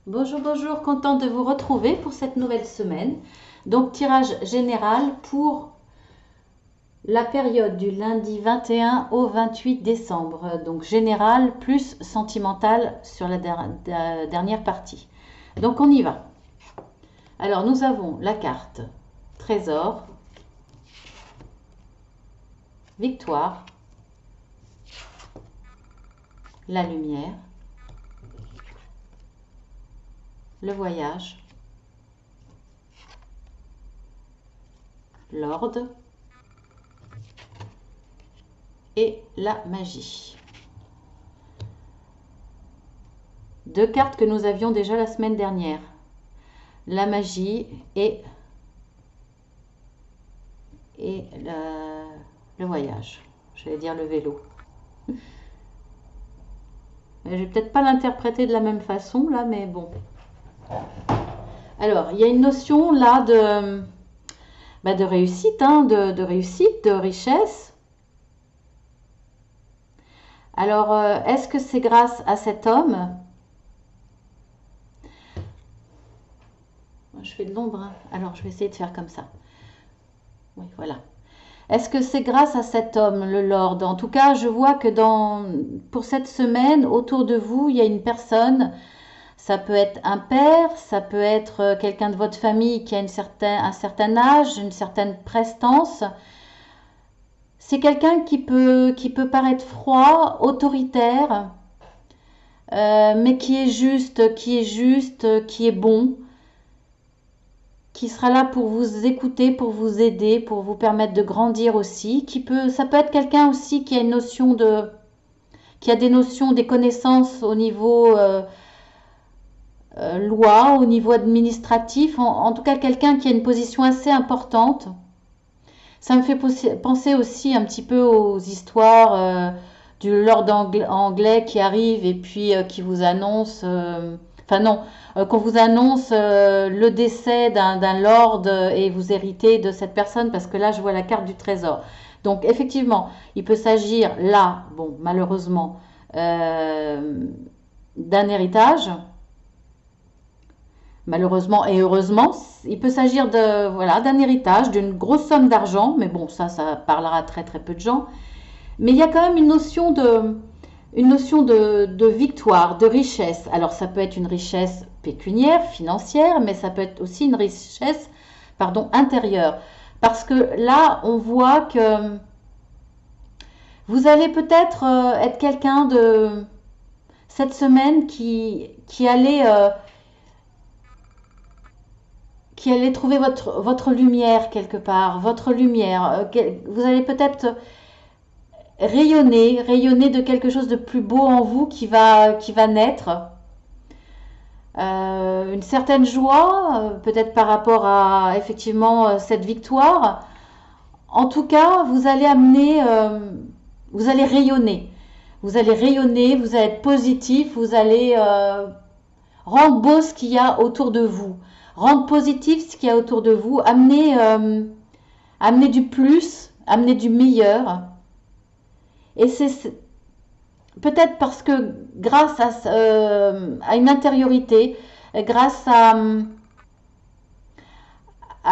Bonjour, bonjour, contente de vous retrouver pour cette nouvelle semaine. Donc, tirage général pour la période du lundi 21 au 28 décembre. Donc, général plus sentimental sur la dernière partie. Donc, on y va. Alors, nous avons la carte Trésor, Victoire, la lumière, le voyage, l'ordre et la magie. Deux cartes que nous avions déjà la semaine dernière. La magie et le voyage. J'allais dire le vélo. Je vais peut-être pas l'interpréter de la même façon là, mais bon. Alors, il y a une notion là de réussite, hein, de réussite, de richesse. Alors, est-ce que c'est grâce à cet homme? Je fais de l'ombre, hein. Alors je vais essayer de faire comme ça. Oui, voilà. Est-ce que c'est grâce à cet homme, le Lord? En tout cas, je vois que pour cette semaine, autour de vous, il y a une personne. Ça peut être un père, ça peut être quelqu'un de votre famille qui a un certain âge, une certaine prestance. C'est quelqu'un qui peut paraître froid, autoritaire, mais qui est bon, qui sera là pour vous écouter, pour vous aider, pour vous permettre de grandir aussi. Ça peut être quelqu'un aussi qui a des notions, des connaissances au niveau loi, au niveau administratif, en tout cas quelqu'un qui a une position assez importante. Ça me fait penser aussi un petit peu aux histoires du Lord anglais qui arrive et puis qui vous annonce, enfin non, qu'on vous annonce le décès d'un lord et vous héritez de cette personne parce que là je vois la carte du trésor. Donc effectivement, il peut s'agir là, bon malheureusement, d'un héritage. Malheureusement et heureusement, il peut s'agir d'un héritage, d'une grosse somme d'argent, mais bon, ça parlera à très très peu de gens. Mais il y a quand même une notion de victoire, de richesse. Alors ça peut être une richesse pécuniaire, financière, mais ça peut être aussi une richesse, pardon, intérieure. Parce que là, on voit que vous allez peut-être être quelqu'un de cette semaine qui allait trouver votre lumière quelque part, votre lumière. Vous allez peut-être rayonner de quelque chose de plus beau en vous qui va naître. Une certaine joie, peut-être par rapport à effectivement cette victoire. En tout cas, vous allez rayonner. Vous allez rayonner, vous allez être positif, vous allez rendre beau ce qu'il y a autour de vous. Rendre positif ce qu'il y a autour de vous. Amener du plus, amener du meilleur. Et c'est peut-être parce que grâce à une intériorité, grâce à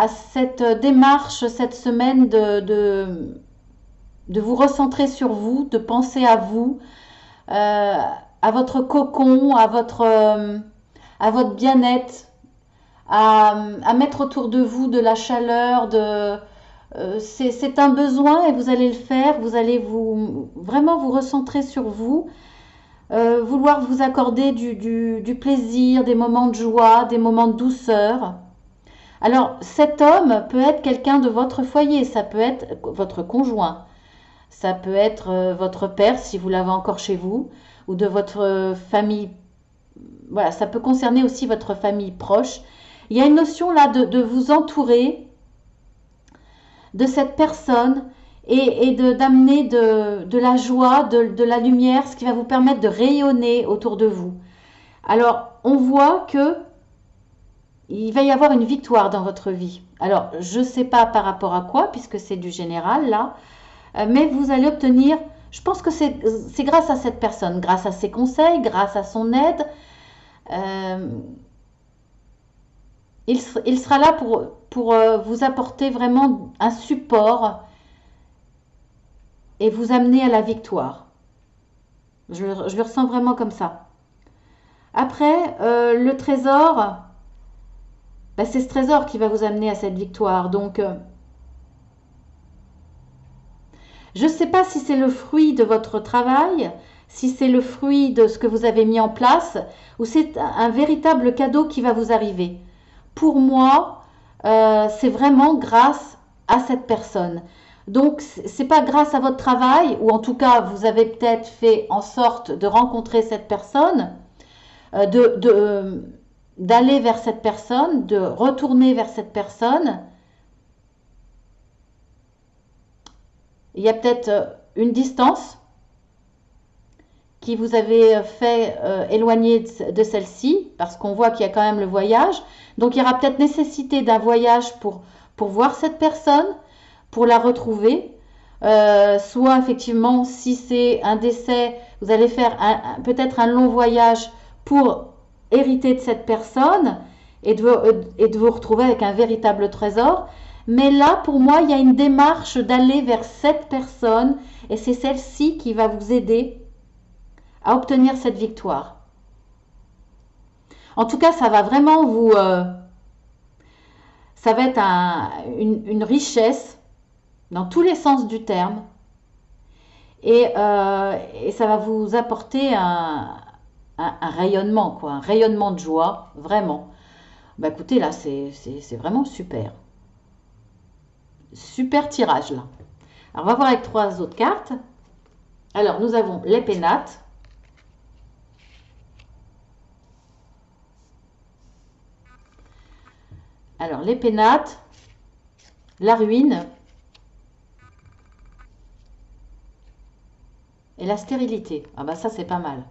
cette démarche cette semaine de vous recentrer sur vous, de penser à vous, à votre cocon, à votre bien-être, à mettre autour de vous de la chaleur, c'est un besoin et vous allez le faire, vous allez vraiment vous recentrer sur vous, vouloir vous accorder du plaisir, des moments de joie, des moments de douceur. Alors cet homme peut être quelqu'un de votre foyer, ça peut être votre conjoint, ça peut être votre père si vous l'avez encore chez vous, ou de votre famille. Voilà, ça peut concerner aussi votre famille proche. Il y a une notion là de vous entourer de cette personne et d'amener de la joie, de la lumière, ce qui va vous permettre de rayonner autour de vous. Alors, on voit que il va y avoir une victoire dans votre vie. Alors, je ne sais pas par rapport à quoi, puisque c'est du général là, mais vous allez obtenir, je pense que c'est grâce à cette personne, grâce à ses conseils, grâce à son aide, Euh, il sera là pour vous apporter vraiment un support et vous amener à la victoire. Je le ressens vraiment comme ça. Après, le trésor, bah, c'est ce trésor qui va vous amener à cette victoire. Donc, je ne sais pas si c'est le fruit de votre travail, si c'est le fruit de ce que vous avez mis en place, ou c'est un véritable cadeau qui va vous arriver. Pour moi, c'est vraiment grâce à cette personne. Donc, c'est pas grâce à votre travail, ou en tout cas, vous avez peut-être fait en sorte de rencontrer cette personne, d'aller vers cette personne, de retourner vers cette personne. Il y a peut-être une distance qui vous avait fait éloigner de celle-ci, parce qu'on voit qu'il y a quand même le voyage. Donc il y aura peut-être nécessité d'un voyage pour voir cette personne, pour la retrouver. Soit effectivement, si c'est un décès, vous allez faire peut-être un long voyage pour hériter de cette personne et de vous retrouver avec un véritable trésor. Mais là, pour moi, il y a une démarche d'aller vers cette personne et c'est celle-ci qui va vous aider à obtenir cette victoire. En tout cas, ça va vraiment ça va être une richesse dans tous les sens du terme et ça va vous apporter un rayonnement, quoi, un rayonnement de joie, vraiment. Bah écoutez, là, c'est vraiment super. Super tirage, là. Alors, on va voir avec trois autres cartes. Alors, nous avons les pénates. Alors, les pénates, la ruine et la stérilité. Ah bah ça, c'est pas mal.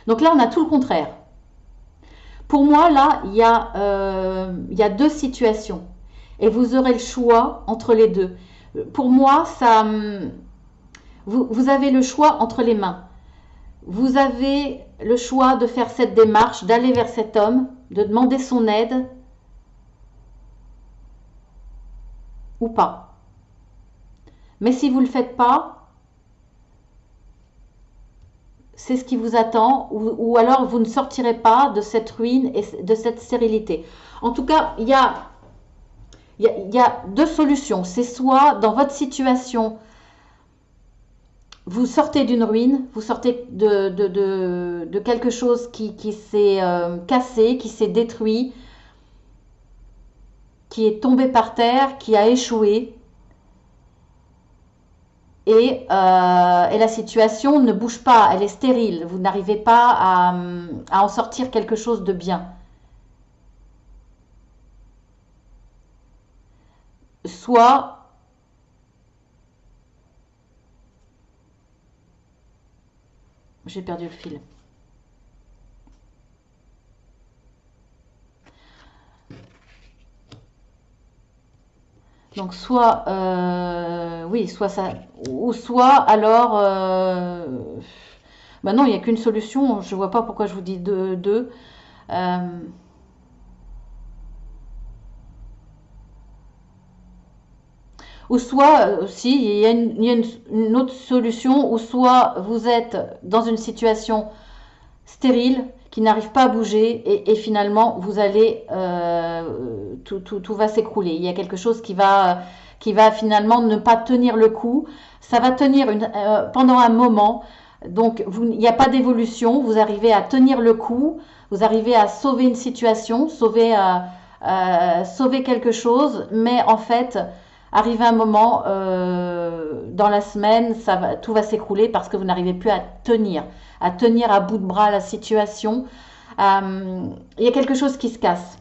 Donc là, on a tout le contraire. Pour moi, là, il y a deux situations. Et vous aurez le choix entre les deux. Pour moi, vous avez le choix entre les mains. Vous avez le choix de faire cette démarche, d'aller vers cet homme, de demander son aide ou pas. Mais si vous ne le faites pas, c'est ce qui vous attend, ou alors vous ne sortirez pas de cette ruine et de cette stérilité. En tout cas, il y a deux solutions. C'est soit dans votre situation, vous sortez d'une ruine, vous sortez de quelque chose qui s'est cassé, qui s'est détruit, qui est tombé par terre, qui a échoué. Et la situation ne bouge pas, elle est stérile. Vous n'arrivez pas à en sortir quelque chose de bien. Soit j'ai perdu le fil. Donc soit oui, soit ça, ou soit alors bah non, il n'y a qu'une solution. Je vois pas pourquoi je vous dis deux. Euh, ou soit, si, il y a une autre solution, ou soit vous êtes dans une situation stérile, qui n'arrive pas à bouger, et finalement, vous allez, tout va s'écrouler. Il y a quelque chose qui va finalement ne pas tenir le coup. Ça va tenir pendant un moment. Donc, il n'y a pas d'évolution. Vous arrivez à tenir le coup. Vous arrivez à sauver une situation, sauver quelque chose. Mais en fait, arrivé un moment dans la semaine, tout va s'écrouler parce que vous n'arrivez plus à tenir à bout de bras la situation. Il y a quelque chose qui se casse.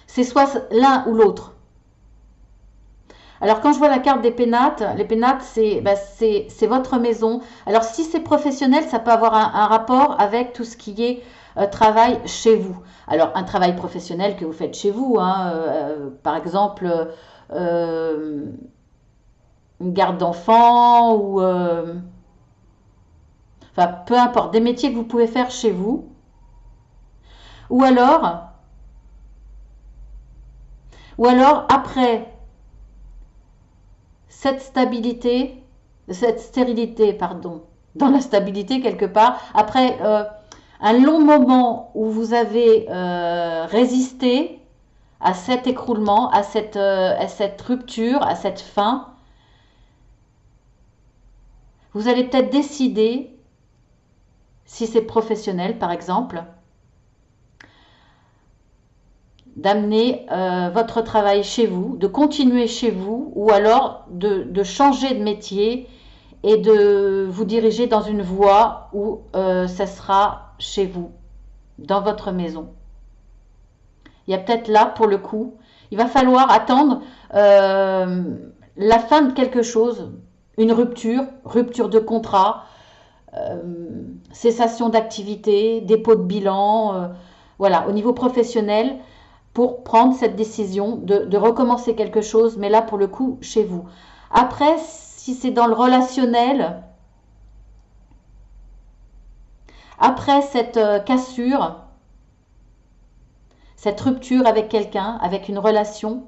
C'est soit l'un ou l'autre. Alors quand je vois la carte des pénates, les pénates c'est votre maison. Alors si c'est professionnel, ça peut avoir un rapport avec tout ce qui est travail chez vous. Alors un travail professionnel que vous faites chez vous, hein, par exemple une garde d'enfants ou enfin peu importe, des métiers que vous pouvez faire chez vous, ou alors après cette stabilité, cette stérilité, pardon, dans la stabilité quelque part, après un long moment où vous avez résisté à cet écroulement, à cette rupture, à cette fin, vous allez peut-être décider, si c'est professionnel par exemple, d'amener votre travail chez vous, de continuer chez vous, ou alors de changer de métier et de vous diriger dans une voie où ça sera chez vous, dans votre maison. Il y a peut-être là, pour le coup, il va falloir attendre la fin de quelque chose, une rupture de contrat, cessation d'activité, dépôt de bilan, voilà, au niveau professionnel, pour prendre cette décision de recommencer quelque chose, mais là, pour le coup, chez vous. Après, si c'est dans le relationnel, après cette cassure, cette rupture avec quelqu'un, avec une relation,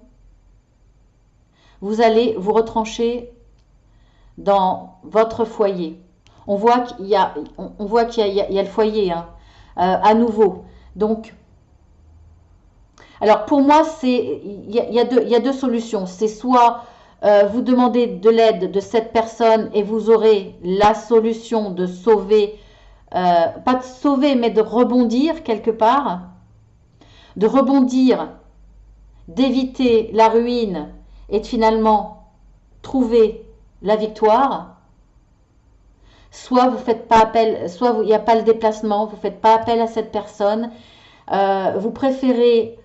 vous allez vous retrancher dans votre foyer. On voit qu'il y a, il y a le foyer hein, à nouveau. Donc, alors pour moi, il y a deux solutions. C'est soit vous demandez de l'aide de cette personne et vous aurez la solution de sauver, pas de sauver, mais de rebondir quelque part, de rebondir, d'éviter la ruine et de finalement trouver la victoire. Soit vous faites pas appel, soit il n'y a pas le déplacement, vous ne faites pas appel à cette personne, vous préférez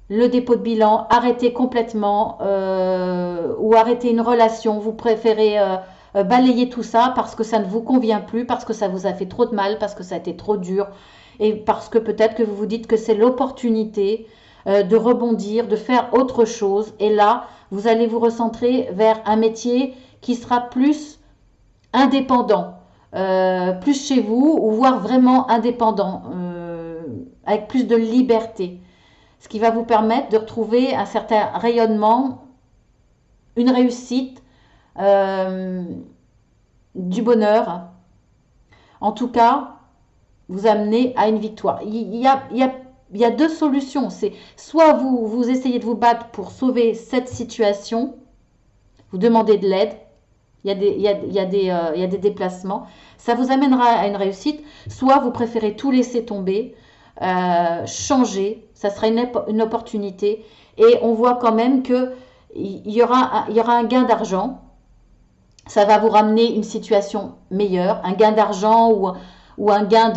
le dépôt de bilan, arrêter complètement ou arrêter une relation, vous préférez balayer tout ça parce que ça ne vous convient plus, parce que ça vous a fait trop de mal, parce que ça a été trop dur et parce que peut-être que vous vous dites que c'est l'opportunité de rebondir, de faire autre chose et là, vous allez vous recentrer vers un métier qui sera plus indépendant, plus chez vous ou voire vraiment indépendant, avec plus de liberté. Ce qui va vous permettre de retrouver un certain rayonnement, une réussite, du bonheur. En tout cas, vous amener à une victoire. Il y a deux solutions. C'est soit vous essayez de vous battre pour sauver cette situation, vous demandez de l'aide, il y a des déplacements, ça vous amènera à une réussite, soit vous préférez tout laisser tomber, changer, ça sera une opportunité et on voit quand même que il y aura un gain d'argent, ça va vous ramener une situation meilleure, un gain d'argent ou un gain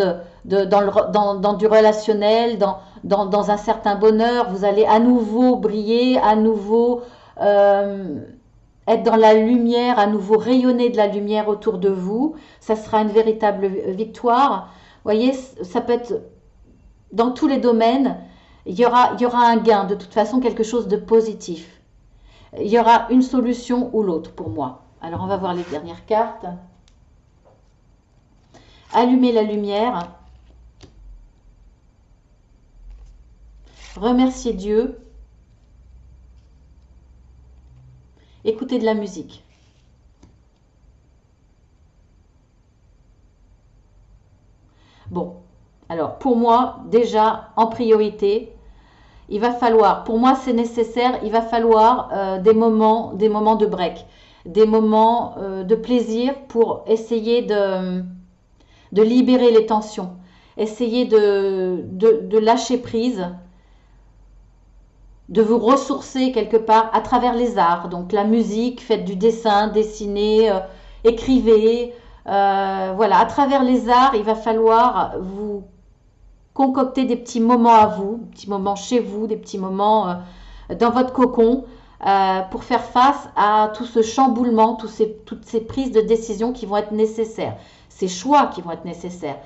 dans du relationnel, dans un certain bonheur, vous allez à nouveau briller, à nouveau être dans la lumière, à nouveau rayonner de la lumière autour de vous, ça sera une véritable victoire. Vous voyez, ça peut être dans tous les domaines, il y aura un gain, de toute façon quelque chose de positif. Il y aura une solution ou l'autre pour moi. Alors on va voir les dernières cartes. Allumer la lumière. Remercier Dieu. Écouter de la musique. Bon, alors pour moi, déjà en priorité, il va falloir, pour moi c'est nécessaire, il va falloir des moments de break, des moments de plaisir pour essayer de libérer les tensions, essayer de lâcher prise, de vous ressourcer quelque part à travers les arts, donc la musique, faites du dessin, dessinez, écrivez, voilà, à travers les arts, il va falloir vous concocter des petits moments à vous, des petits moments chez vous, des petits moments dans votre cocon pour faire face à tout ce chamboulement, toutes ces prises de décision qui vont être nécessaires, ces choix qui vont être nécessaires.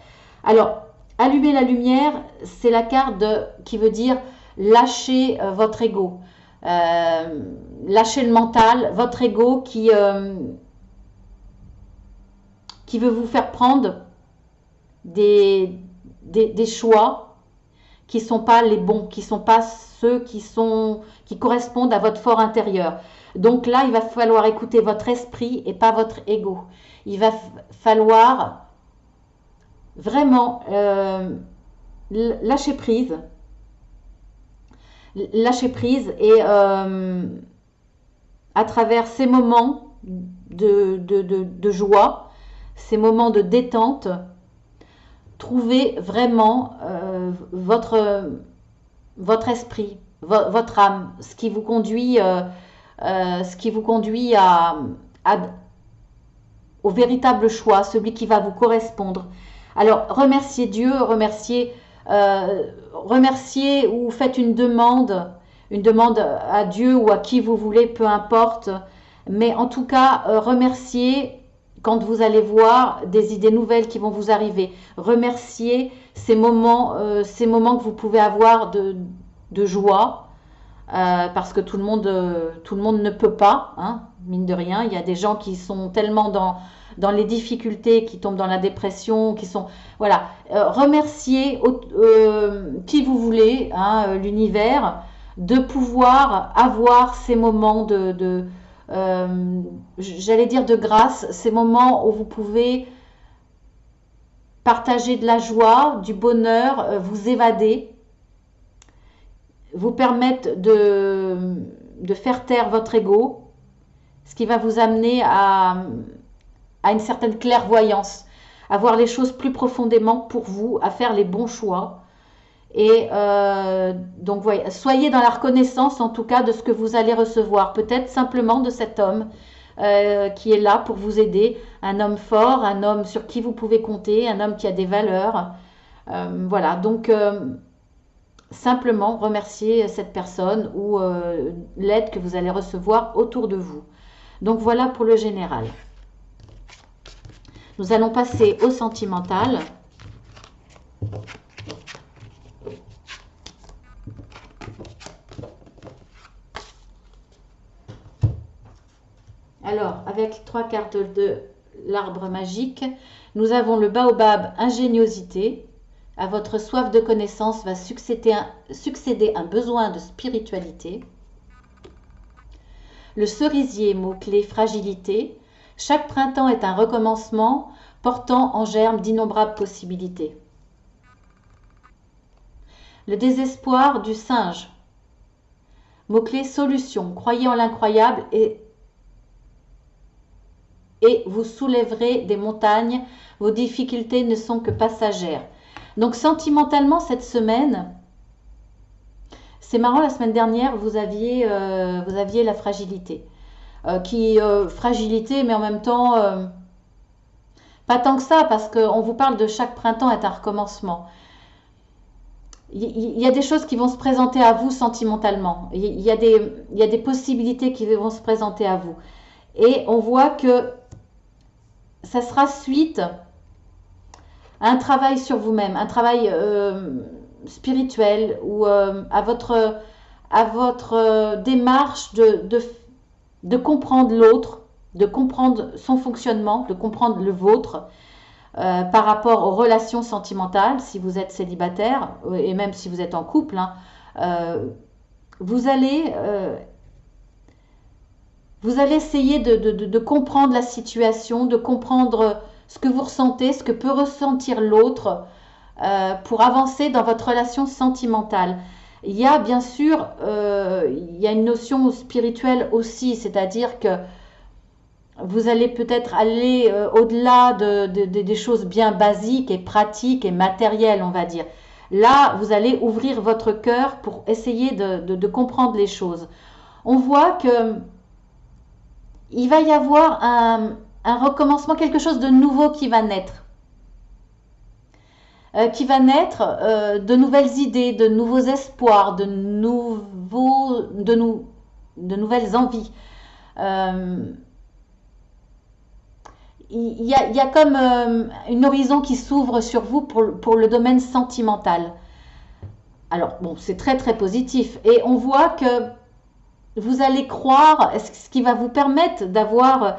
Alors, allumer la lumière, c'est la carte qui veut dire lâcher votre ego, lâcher le mental, votre ego qui veut vous faire prendre des choix qui ne sont pas les bons, qui ne sont pas ceux qui correspondent à votre fort intérieur. Donc là, il va falloir écouter votre esprit et pas votre ego. Il va falloir vraiment lâcher prise et à travers ces moments de joie, ces moments de détente, trouver vraiment votre esprit, votre âme, ce qui vous conduit au véritable choix, celui qui va vous correspondre. Alors, remerciez Dieu, remerciez ou faites une demande à Dieu ou à qui vous voulez, peu importe. Mais en tout cas, remerciez quand vous allez voir des idées nouvelles qui vont vous arriver. Remerciez ces moments que vous pouvez avoir de joie. Parce que tout le monde ne peut pas, hein, mine de rien. Il y a des gens qui sont tellement dans les difficultés, qui tombent dans la dépression, qui sont... Voilà. Remerciez qui vous voulez, hein, l'univers, de pouvoir avoir ces moments j'allais dire de grâce, ces moments où vous pouvez partager de la joie, du bonheur, vous évader, vous permettre de faire taire votre ego, ce qui va vous amener à une certaine clairvoyance, à voir les choses plus profondément pour vous, à faire les bons choix. Et donc, voyez, soyez dans la reconnaissance en tout cas de ce que vous allez recevoir, peut-être simplement de cet homme qui est là pour vous aider, un homme fort, un homme sur qui vous pouvez compter, un homme qui a des valeurs. Voilà, donc simplement remercier cette personne ou l'aide que vous allez recevoir autour de vous. Donc voilà pour le général. Nous allons passer au sentimental. Alors, avec 3 cartes de l'arbre magique, nous avons le baobab, ingéniosité. À votre soif de connaissance va succéder un besoin de spiritualité. Le cerisier, mot-clé fragilité. Chaque printemps est un recommencement portant en germe d'innombrables possibilités. Le désespoir du singe. Mot-clé solution. Croyez en l'incroyable et vous soulèverez des montagnes. Vos difficultés ne sont que passagères. Donc sentimentalement, cette semaine, c'est marrant, la semaine dernière, vous aviez la fragilité. Fragilité, mais en même temps, pas tant que ça, parce qu'on vous parle de chaque printemps est un recommencement. Il y a des choses qui vont se présenter à vous sentimentalement. Il y a des possibilités qui vont se présenter à vous. Et on voit que ça sera suite à un travail sur vous-même, un travail spirituel ou à votre démarche de comprendre l'autre, de comprendre son fonctionnement, de comprendre le vôtre par rapport aux relations sentimentales, si vous êtes célibataire et même si vous êtes en couple, hein, vous allez essayer de comprendre la situation, de comprendre ce que vous ressentez, ce que peut ressentir l'autre pour avancer dans votre relation sentimentale. Il y a bien sûr il y a une notion spirituelle aussi, c'est-à-dire que vous allez peut-être aller au-delà des choses bien basiques et pratiques et matérielles, on va dire. Là, vous allez ouvrir votre cœur pour essayer de comprendre les choses. On voit que il va y avoir un recommencement, quelque chose de nouveau qui va naître. De nouvelles idées, de nouveaux espoirs, de nouvelles envies. Il y a comme une horizon qui s'ouvre sur vous pour le domaine sentimental. Alors, bon, c'est très très positif. Et on voit que vous allez croire, ce qui va vous permettre d'avoir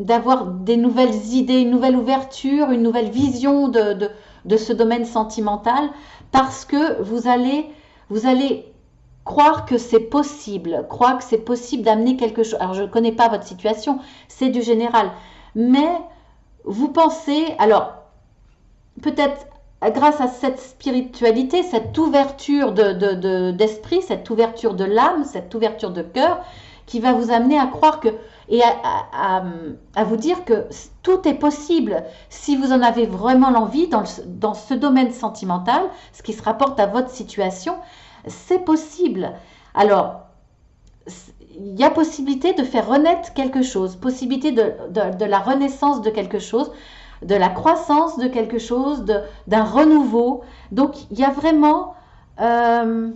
d'avoir des nouvelles idées, une nouvelle ouverture, une nouvelle vision de ce domaine sentimental, parce que vous allez croire que c'est possible, croire que c'est possible d'amener quelque chose. Alors, je ne connais pas votre situation, c'est du général, mais vous pensez, alors, peut-être grâce à cette spiritualité, cette ouverture d'esprit, cette ouverture de l'âme, cette ouverture de cœur, qui va vous amener à croire que, et à vous dire que tout est possible si vous en avez vraiment l'envie dans ce domaine sentimental, ce qui se rapporte à votre situation, c'est possible. Alors, il y a possibilité de faire renaître quelque chose, possibilité de la renaissance de quelque chose, de la croissance de quelque chose, d'un renouveau. Donc, il y a vraiment une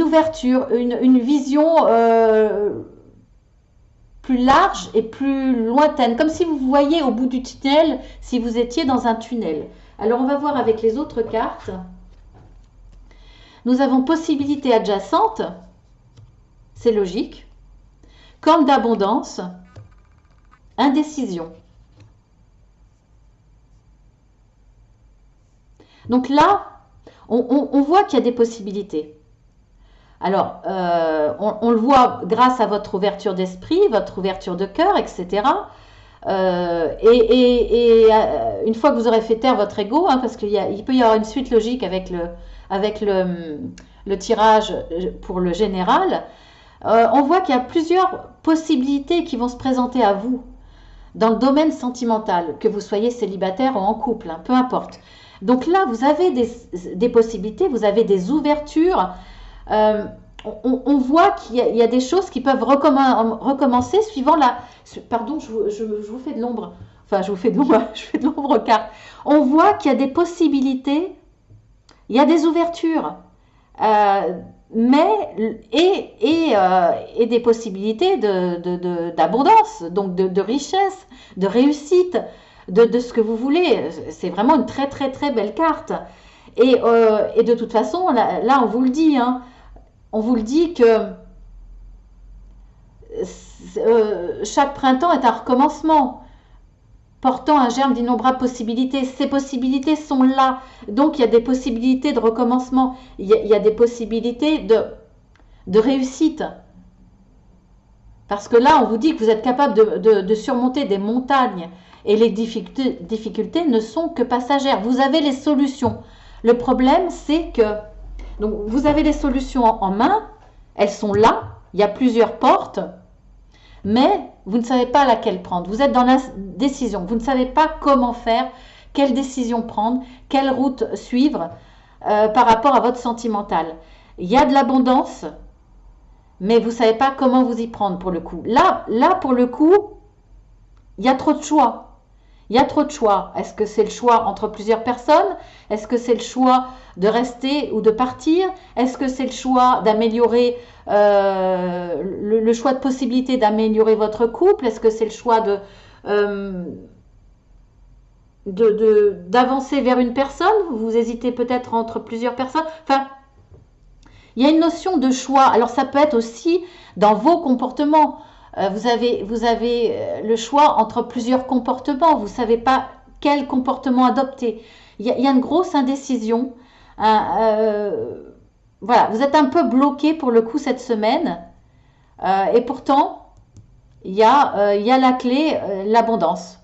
ouverture, une vision plus large et plus lointaine, comme si vous voyiez au bout du tunnel, si vous étiez dans un tunnel. Alors, on va voir avec les autres cartes. Nous avons possibilité adjacente, c'est logique, corne d'abondance, indécision. Donc là, on voit qu'il y a des possibilités. Alors, on le voit grâce à votre ouverture d'esprit, votre ouverture de cœur, etc. Une fois que vous aurez fait taire votre ego, hein, parce qu'il peut y avoir une suite logique avec le tirage pour le général, on voit qu'il y a plusieurs possibilités qui vont se présenter à vous dans le domaine sentimental, que vous soyez célibataire ou en couple, hein, peu importe. Donc là, vous avez des possibilités, vous avez des ouvertures. On voit qu'il y a des choses qui peuvent recommencer suivant la... Pardon, je vous fais de l'ombre. Enfin, je vous fais de l'ombre, je fais de l'ombre car on voit qu'il y a des possibilités, il y a des ouvertures, et des possibilités d'abondance, donc de richesse, de réussite, de ce que vous voulez. C'est vraiment une très très très belle carte. Et de toute façon, là on vous le dit, hein, on vous le dit que chaque printemps est un recommencement, portant un germe d'innombrables possibilités. Ces possibilités sont là, donc il y a des possibilités de recommencement, il y a des possibilités de réussite. Parce que là, on vous dit que vous êtes capable de surmonter des montagnes, et les difficultés ne sont que passagères. Vous avez les solutions. Le problème, c'est que donc, vous avez les solutions en main, elles sont là, il y a plusieurs portes, mais vous ne savez pas laquelle prendre. Vous êtes dans la décision, vous ne savez pas comment faire, quelle décision prendre, quelle route suivre par rapport à votre sentimental. Il y a de l'abondance, mais vous ne savez pas comment vous y prendre pour le coup. Là, pour le coup, il y a trop de choix. Il y a trop de choix. Est-ce que c'est le choix entre plusieurs personnes? Est-ce que c'est le choix de rester ou de partir? Est-ce que c'est le choix d'améliorer, le choix de possibilité d'améliorer votre couple? Est-ce que c'est le choix d'avancer vers une personne? Vous hésitez peut-être entre plusieurs personnes. Enfin, il y a une notion de choix. Alors ça peut être aussi dans vos comportements. Vous avez le choix entre plusieurs comportements. Vous ne savez pas quel comportement adopter. Il y a une grosse indécision. Voilà, vous êtes un peu bloqué pour le coup cette semaine. Et pourtant, il y a la clé, l'abondance.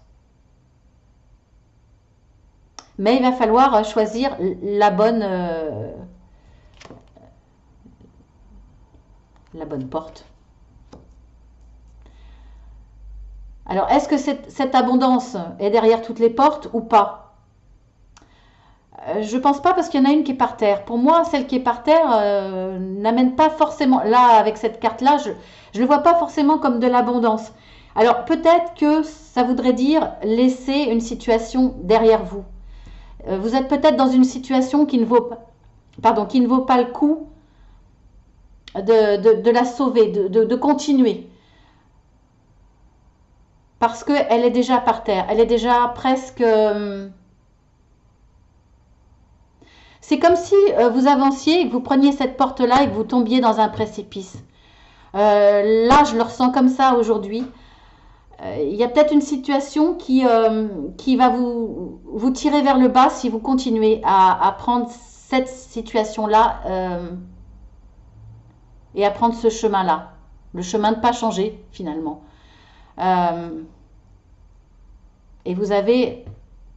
Mais il va falloir choisir la bonne porte. Alors, est-ce que cette abondance est derrière toutes les portes ou pas? Je ne pense pas, parce qu'il y en a une qui est par terre. Pour moi, celle qui est par terre n'amène pas forcément... Là, avec cette carte-là, je ne le vois pas forcément comme de l'abondance. Alors, peut-être que ça voudrait dire laisser une situation derrière vous. Vous êtes peut-être dans une situation qui ne vaut pas le coup de la sauver, de continuer. Parce qu'elle est déjà par terre, elle est déjà presque... c'est comme si vous avanciez et que vous preniez cette porte-là et que vous tombiez dans un précipice. Là, je le ressens comme ça aujourd'hui. Il y a peut-être une situation qui va vous tirer vers le bas si vous continuez à prendre cette situation-là et à prendre ce chemin-là. Le chemin de ne pas changer, finalement. Et vous avez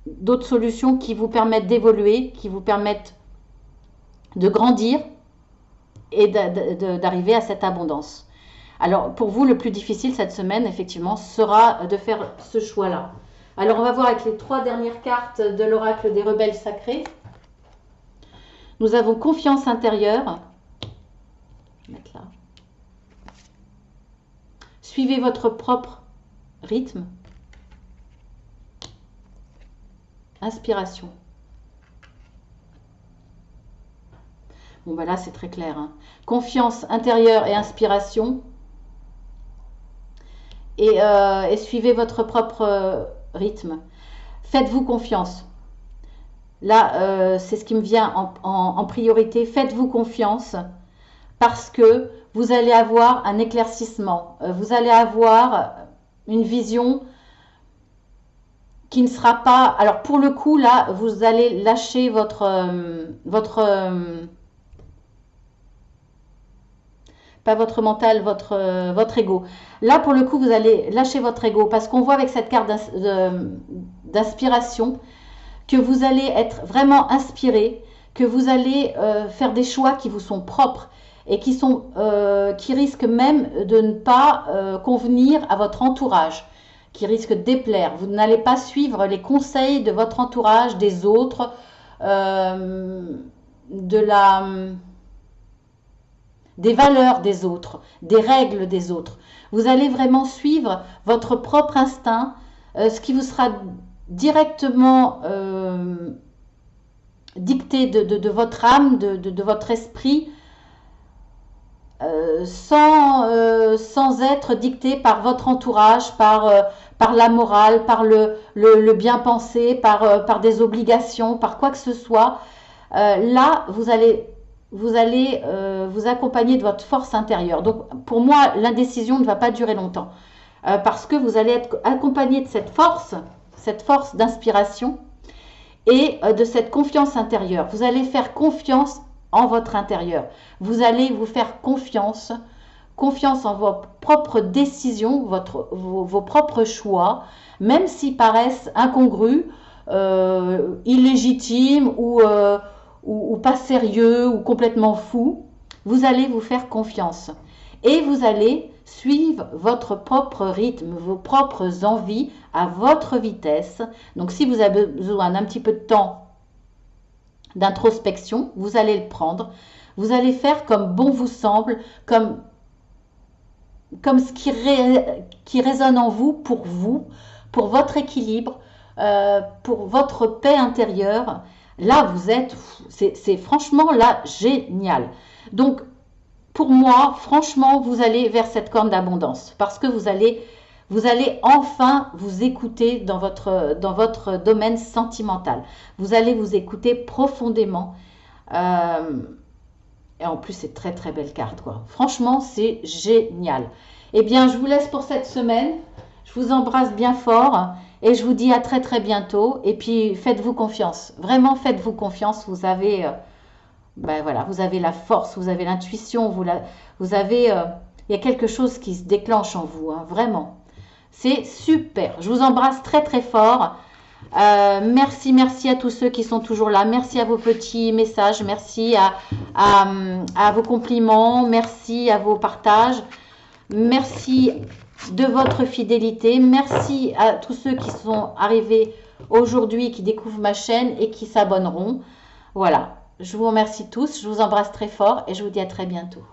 d'autres solutions qui vous permettent d'évoluer, qui vous permettent de grandir et d'arriver à cette abondance. Alors, pour vous, le plus difficile cette semaine, effectivement, sera de faire ce choix-là. Alors, on va voir avec les 3 dernières cartes de l'oracle des rebelles sacrés. Nous avons confiance intérieure. Je vais mettre là. Suivez votre propre rythme. Inspiration. Bon, ben là, c'est très clair. Hein. Confiance intérieure et inspiration. Et suivez votre propre rythme. Faites-vous confiance. Là, c'est ce qui me vient en priorité. Faites-vous confiance parce que vous allez avoir un éclaircissement. Vous allez avoir une vision qui ne sera pas... Alors, pour le coup, là, vous allez lâcher pas votre mental, votre ego. Là, pour le coup, vous allez lâcher votre ego parce qu'on voit avec cette carte d'inspiration que vous allez être vraiment inspiré, que vous allez faire des choix qui vous sont propres et qui risquent même de ne pas convenir à votre entourage, qui risquent de déplaire. Vous n'allez pas suivre les conseils de votre entourage, des autres, des valeurs des autres, des règles des autres. Vous allez vraiment suivre votre propre instinct, ce qui vous sera directement dicté de votre âme, de votre esprit, sans être dicté par votre entourage, par la morale, par le bien penser, par des obligations, par quoi que ce soit. Là, vous allez vous accompagner de votre force intérieure. Donc, pour moi, l'indécision ne va pas durer longtemps. Parce que vous allez être accompagné de cette force d'inspiration et de cette confiance intérieure. Vous allez faire confiance en votre intérieur. Vous allez vous faire confiance en vos propres décisions, vos propres choix, même s'ils paraissent incongrus, illégitimes ou pas sérieux ou complètement fou, vous allez vous faire confiance. Et vous allez suivre votre propre rythme, vos propres envies à votre vitesse. Donc si vous avez besoin d'un petit peu de temps d'introspection, vous allez le prendre. Vous allez faire comme bon vous semble, comme ce qui résonne en vous, pour votre équilibre, pour votre paix intérieure. Là, vous êtes, c'est franchement là génial. Donc, pour moi, franchement, vous allez vers cette corne d'abondance parce que vous allez enfin vous écouter dans votre domaine sentimental. Vous allez vous écouter profondément. Et en plus, c'est très très belle carte, quoi. Franchement, c'est génial. Eh bien, je vous laisse pour cette semaine. Je vous embrasse bien fort. Et je vous dis à très très bientôt. Et puis faites-vous confiance. Vraiment faites-vous confiance. Vous avez, voilà, vous avez la force, vous avez l'intuition, vous avez, il y a quelque chose qui se déclenche en vous, hein, vraiment. C'est super. Je vous embrasse très très fort. Merci à tous ceux qui sont toujours là. Merci à vos petits messages. Merci à vos compliments. Merci à vos partages. Merci de votre fidélité. Merci à tous ceux qui sont arrivés aujourd'hui, qui découvrent ma chaîne et qui s'abonneront. Voilà, je vous remercie tous, je vous embrasse très fort et je vous dis à très bientôt.